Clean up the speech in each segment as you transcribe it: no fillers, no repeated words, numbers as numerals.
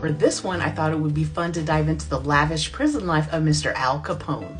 For this one, I thought it would be fun to dive into the lavish prison life of Mr. Al Capone.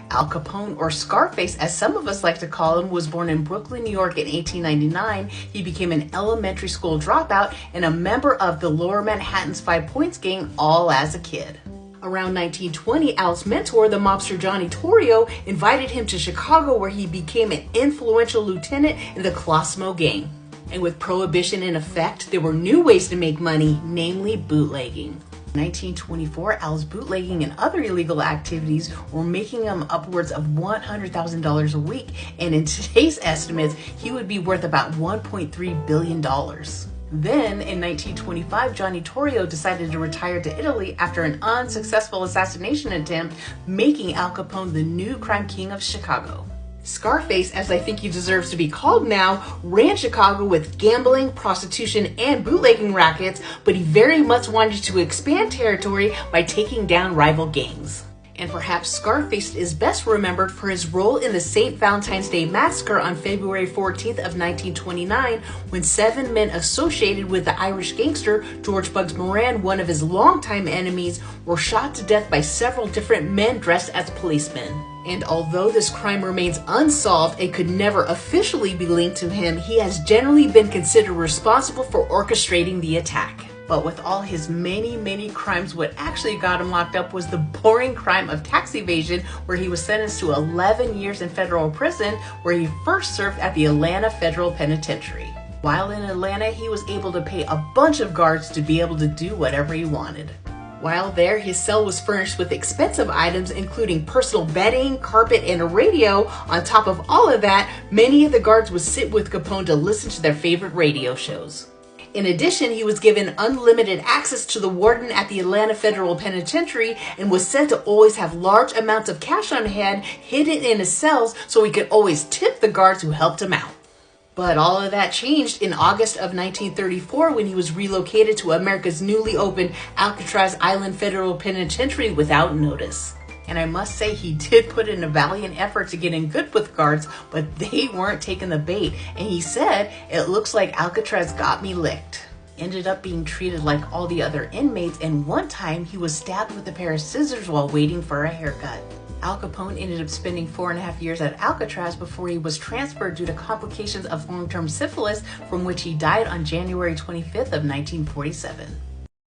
Al Capone, or Scarface as some of us like to call him, was born in Brooklyn, New York in 1899. He became an elementary school dropout and a member of the Lower Manhattan's 5 Points gang all as a kid. Around 1920, Al's mentor, the mobster Johnny Torrio, invited him to Chicago where he became an influential lieutenant in the Colosimo gang. And with prohibition in effect, there were new ways to make money, namely bootlegging. In 1924, Al's bootlegging and other illegal activities were making him upwards of $100,000 a week, and in today's estimates, he would be worth about $1.3 billion. Then, in 1925, Johnny Torrio decided to retire to Italy after an unsuccessful assassination attempt, making Al Capone the new crime king of Chicago. Scarface, as I think he deserves to be called now, ran Chicago with gambling, prostitution, and bootlegging rackets, but he very much wanted to expand territory by taking down rival gangs. And perhaps Scarface is best remembered for his role in the St. Valentine's Day Massacre on February 14th of 1929, when 7 men associated with the Irish gangster George Bugs Moran, one of his longtime enemies, were shot to death by several different men dressed as policemen. And although this crime remains unsolved and could never officially be linked to him, he has generally been considered responsible for orchestrating the attack. But with all his many crimes, what actually got him locked up was the boring crime of tax evasion, where he was sentenced to 11 years in federal prison, where he first served at the Atlanta Federal Penitentiary. While in Atlanta, he was able to pay a bunch of guards to be able to do whatever he wanted. While there, his cell was furnished with expensive items, including personal bedding, carpet, and a radio. On top of all of that, many of the guards would sit with Capone to listen to their favorite radio shows. In addition, he was given unlimited access to the warden at the Atlanta Federal Penitentiary and was said to always have large amounts of cash on hand hidden in his cells so he could always tip the guards who helped him out. But all of that changed in August of 1934 when he was relocated to America's newly opened Alcatraz Island Federal Penitentiary without notice. And I must say, he did put in a valiant effort to get in good with guards, but they weren't taking the bait. And he said, "It looks like Alcatraz got me licked." Ended up being treated like all the other inmates, and one time he was stabbed with a pair of scissors while waiting for a haircut. Al Capone ended up spending 4.5 years at Alcatraz before he was transferred due to complications of long-term syphilis, from which he died on January 25th of 1947.